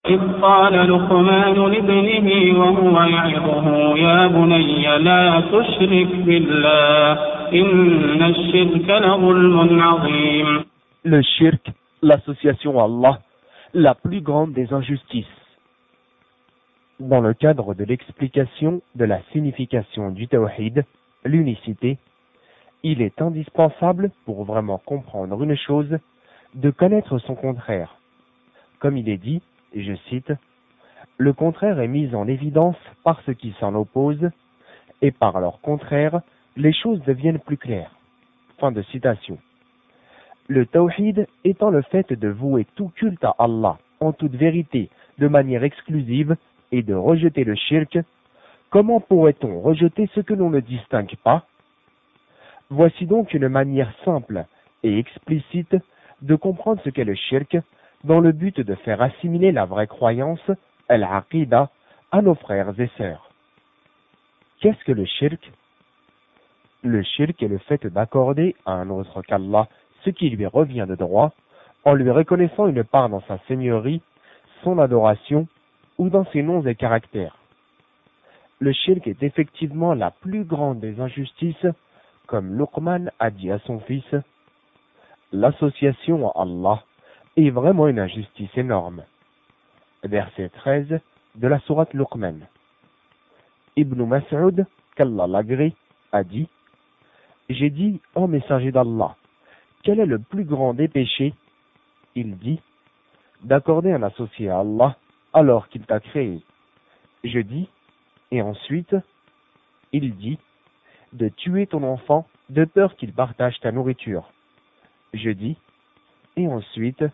إذ قال لقمان لابنه وهو يعظه يا بني لا تشرك بالله إن الشرك لظلم عظيم. Le shirk, l'association à Allah, la plus grande des injustices. Dans le cadre de l'explication de la signification du tawhid, l'unicité, il est indispensable pour vraiment comprendre une chose, de connaître son contraire. Comme il est dit, et je cite, « Le contraire est mis en évidence par ce qui s'en oppose, et par leur contraire, les choses deviennent plus claires. » Fin de citation. Le tawhid étant le fait de vouer tout culte à Allah en toute vérité, de manière exclusive, et de rejeter le shirk, comment pourrait-on rejeter ce que l'on ne distingue pas? Voici donc une manière simple et explicite de comprendre ce qu'est le shirk, dans le but de faire assimiler la vraie croyance, al-aqida, à nos frères et sœurs. Qu'est-ce que le shirk? Le shirk est le fait d'accorder à un autre qu'Allah ce qui lui revient de droit, en lui reconnaissant une part dans sa seigneurie, son adoration ou dans ses noms et caractères. Le shirk est effectivement la plus grande des injustices, comme Luqman a dit à son fils, l'association à Allah est vraiment une injustice énorme. Verset 13 de la sourate Luqman. Ibn Mas'ud, qu'Allah l'agrée, a dit, j'ai dit, ô messager d'Allah, quel est le plus grand des péchés? Il dit, d'accorder un associé à Allah alors qu'il t'a créé. Je dis, et ensuite, il dit, de tuer ton enfant de peur qu'il partage ta nourriture. Je dis, et ensuite,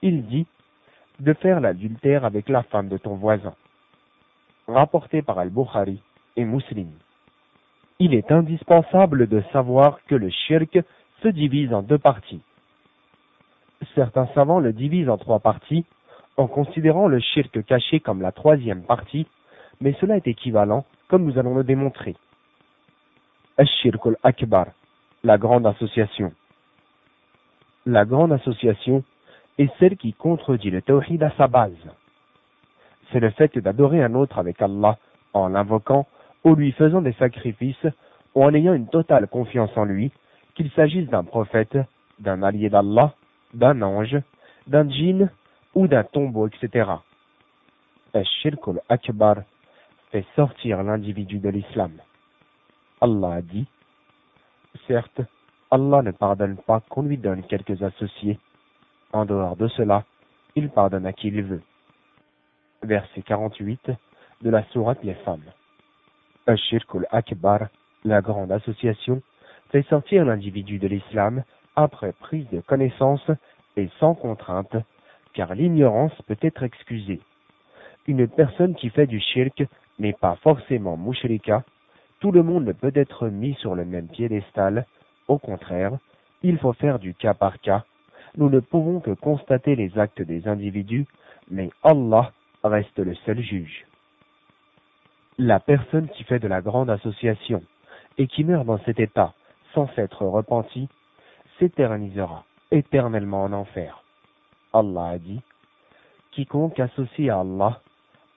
il dit, de faire l'adultère avec la femme de ton voisin. Rapporté par Al-Bukhari et Muslim. Il est indispensable de savoir que le shirk se divise en deux parties. Certains savants le divisent en trois parties, en considérant le shirk caché comme la troisième partie, mais cela est équivalent, comme nous allons le démontrer. Ash-Shirk al-Akbar, la grande association. La grande association est celle qui contredit le tawhid à sa base. C'est le fait d'adorer un autre avec Allah en l'invoquant ou lui faisant des sacrifices ou en ayant une totale confiance en lui, qu'il s'agisse d'un prophète, d'un allié d'Allah, d'un ange, d'un djinn ou d'un tombeau, etc. Ash-Shirk al-Akbar fait sortir l'individu de l'islam. Allah a dit, certes, Allah ne pardonne pas qu'on lui donne quelques associés. En dehors de cela, il pardonne à qui il veut. Verset 48 de la sourate Les Femmes. Ash-Shirk al-Akbar, la grande association, fait sortir l'individu de l'islam après prise de connaissance et sans contrainte, car l'ignorance peut être excusée. Une personne qui fait du shirk n'est pas forcément mushrika, tout le monde ne peut être mis sur le même piédestal, au contraire, il faut faire du cas par cas, nous ne pouvons que constater les actes des individus, mais Allah reste le seul juge. La personne qui fait de la grande association et qui meurt dans cet état sans s'être repenti, s'éternisera éternellement en enfer. Allah a dit, quiconque associe à Allah,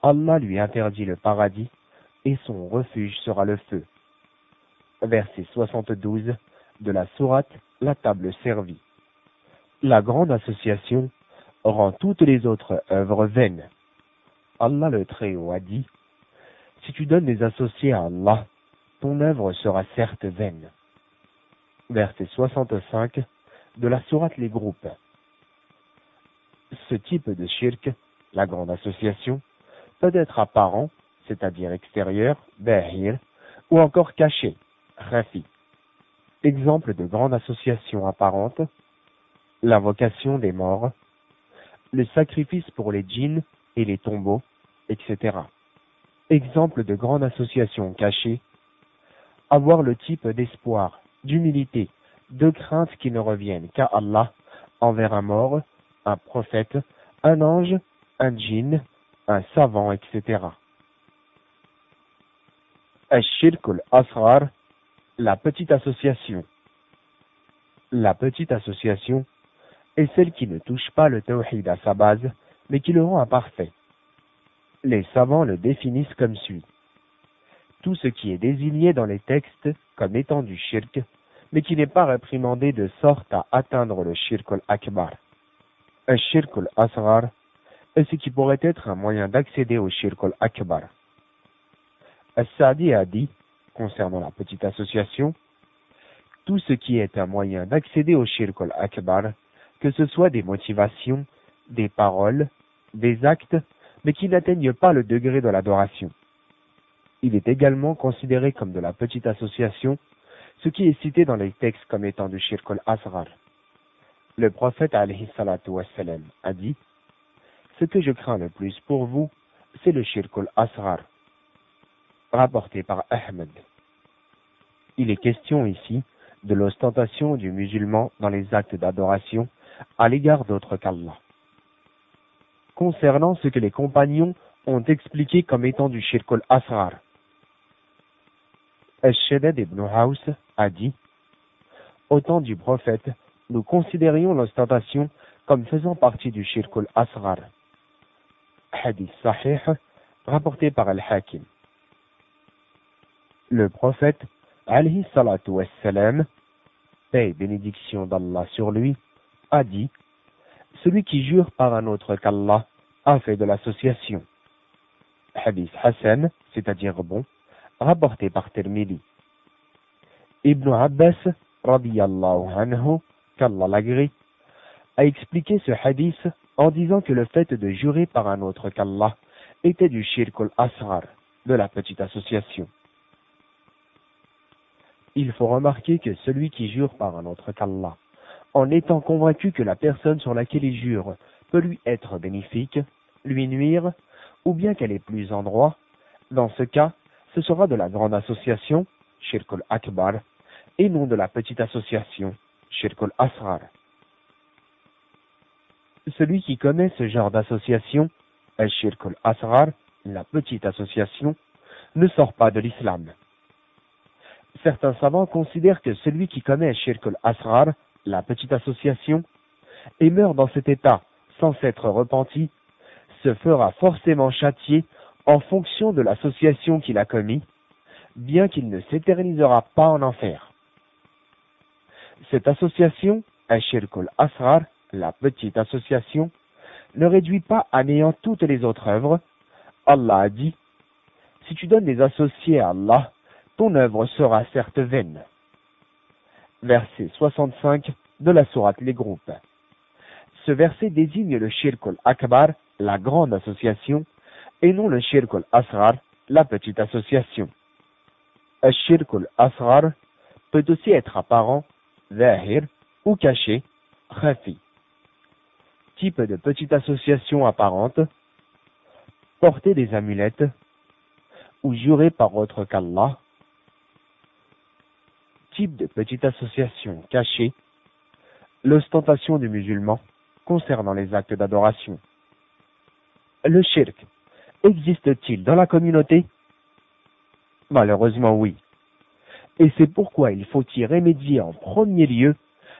Allah lui interdit le paradis et son refuge sera le feu. Verset 72 de la sourate La table servie. La grande association rend toutes les autres œuvres vaines. Allah le Très-Haut a dit, si tu donnes des associés à Allah, ton œuvre sera certes vaine. Verset 65 de la sourate Les Groupes. Ce type de shirk, la grande association, peut être apparent, c'est-à-dire extérieur, bahir, ou encore caché, khafi. Exemple de grande association apparente, l'invocation des morts, le sacrifice pour les djinns et les tombeaux, etc. Exemple de grande association cachée, avoir le type d'espoir, d'humilité, de crainte qui ne reviennent qu'à Allah envers un mort, un prophète, un ange, un djinn, un savant, etc. Ash-Shirk al-Asrar, la petite association. La petite association est celle qui ne touche pas le tawhid à sa base, mais qui le rend imparfait. Les savants le définissent comme suit. Tout ce qui est désigné dans les textes comme étant du shirk, mais qui n'est pas réprimandé de sorte à atteindre le shirk al-akbar. Un shirk al-asghar est ce qui pourrait être un moyen d'accéder au shirk al-akbar. As-Sa'di a dit, concernant la petite association, tout ce qui est un moyen d'accéder au shirk al-akbar, que ce soit des motivations, des paroles, des actes, mais qui n'atteignent pas le degré de l'adoration. Il est également considéré comme de la petite association, ce qui est cité dans les textes comme étant du shirk al-asghar. Le prophète alayhi salatu wassalam a dit, ce que je crains le plus pour vous, c'est le shirk al-asghar, rapporté par Ahmed. Il est question ici de l'ostentation du musulman dans les actes d'adoration à l'égard d'autres qu'Allah. Concernant ce que les compagnons ont expliqué comme étant du shirk al-asghar, Al-Shaddad ibn Haus a dit, au temps du prophète, nous considérions l'ostentation comme faisant partie du shirk al-asghar. Hadith sahih, rapporté par Al-Hakim. Le prophète, alayhi salatu wassalam, paix et bénédiction d'Allah sur lui, a dit, celui qui jure par un autre qu'Allah a fait de l'association. Hadith Hassan, c'est-à-dire bon, rapporté par Tirmidhi. Ibn Abbas, radiyallahu anhu, qu'Allah l'agrée, a expliqué ce hadith en disant que le fait de jurer par un autre qu'Allah était du shirk al-asghar, de la petite association. Il faut remarquer que celui qui jure par un autre qu'Allah, en étant convaincu que la personne sur laquelle il jure peut lui être bénéfique, lui nuire, ou bien qu'elle est plus en droit, dans ce cas, ce sera de la grande association, shirk al-akbar, et non de la petite association, shirk al-asghar. Celui qui connaît ce genre d'association, al-shirk al-asghar, la petite association, ne sort pas de l'islam. Certains savants considèrent que celui qui connaît al-shirk al-asghar, la petite association, et meurt dans cet état sans s'être repenti, se fera forcément châtier en fonction de l'association qu'il a commis, bien qu'il ne s'éternisera pas en enfer. Cette association, al-shirk al-asghar, la petite association, ne réduit pas à néant toutes les autres œuvres. Allah a dit, si tu donnes des associés à Allah, ton œuvre sera certes vaine. Verset 65 de la sourate Les Groupes. Ce verset désigne le shirk al-akbar, la grande association, et non le shirk al-asghar, la petite association. Le shirk al-asghar peut aussi être apparent, zahir, ou caché, khafi. Type de petite association apparente, porter des amulettes, ou jurer par autre qu'Allah. Type de petite association cachée, l'ostentation du musulman concernant les actes d'adoration. Le shirk existe-t-il dans la communauté? Malheureusement oui. Et c'est pourquoi il faut y remédier en premier lieu,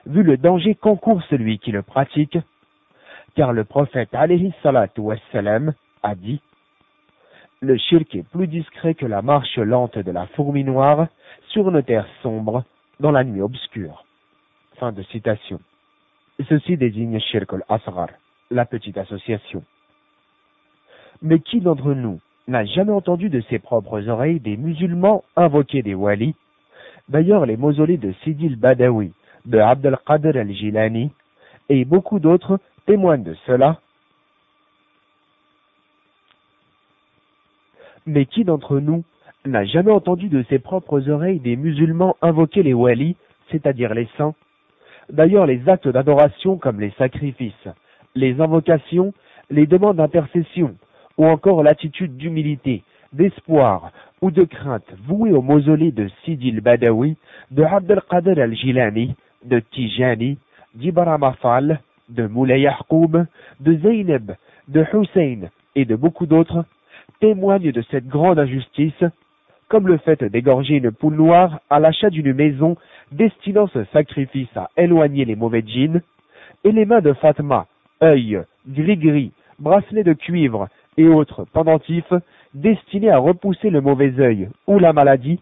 vu le danger qu'encourt celui qui le pratique, car le prophète alayhi salatu wassalam a dit, le shirk est plus discret que la marche lente de la fourmi noire sur une terre sombre dans la nuit obscure. Fin de citation. Ceci désigne shirk al-asghar, la petite association. Mais qui d'entre nous n'a jamais entendu de ses propres oreilles des musulmans invoquer des walis? D'ailleurs, les mausolées de Sidi al-Badawi, de Abd al-Qadir al-Jilani et beaucoup d'autres témoignent de cela. Mais qui d'entre nous n'a jamais entendu de ses propres oreilles des musulmans invoquer les walis, c'est-à-dire les saints? D'ailleurs, les actes d'adoration comme les sacrifices, les invocations, les demandes d'intercession, ou encore l'attitude d'humilité, d'espoir ou de crainte vouée au mausolée de Sidi al-Badawi, de Abd al-Qadir al-Jilani, de Tijani, d'Ibrahim Afal, de Moulay Yaqoub, de Zeynep, de Hussein et de beaucoup d'autres, témoignent de cette grande injustice, comme le fait d'égorger une poule noire à l'achat d'une maison destinant ce sacrifice à éloigner les mauvais djinns, et les mains de Fatma, œil, gris-gris, bracelets de cuivre et autres pendentifs destinés à repousser le mauvais œil ou la maladie,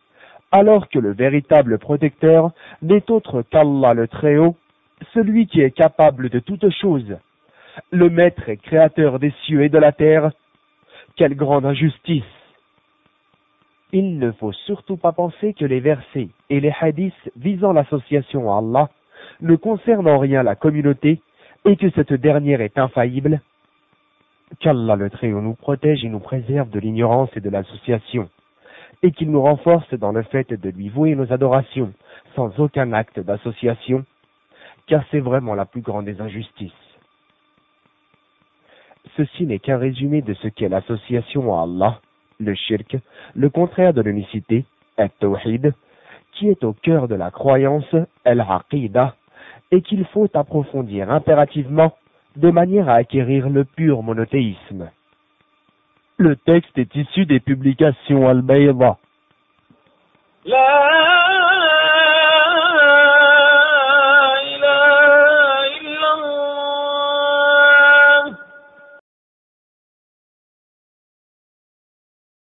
alors que le véritable protecteur n'est autre qu'Allah le Très-Haut, celui qui est capable de toutes choses, le maître et créateur des cieux et de la terre. Quelle grande injustice! Il ne faut surtout pas penser que les versets et les hadiths visant l'association à Allah ne concernent en rien la communauté et que cette dernière est infaillible. Qu'Allah le Très-Haut nous protège et nous préserve de l'ignorance et de l'association, et qu'il nous renforce dans le fait de lui vouer nos adorations sans aucun acte d'association, car c'est vraiment la plus grande des injustices. Ceci n'est qu'un résumé de ce qu'est l'association à Allah, le shirk, le contraire de l'unicité, at-tawhid, qui est au cœur de la croyance, al-aqidah, et qu'il faut approfondir impérativement de manière à acquérir le pur monothéisme. Le texte est issu des publications Al-Bayda.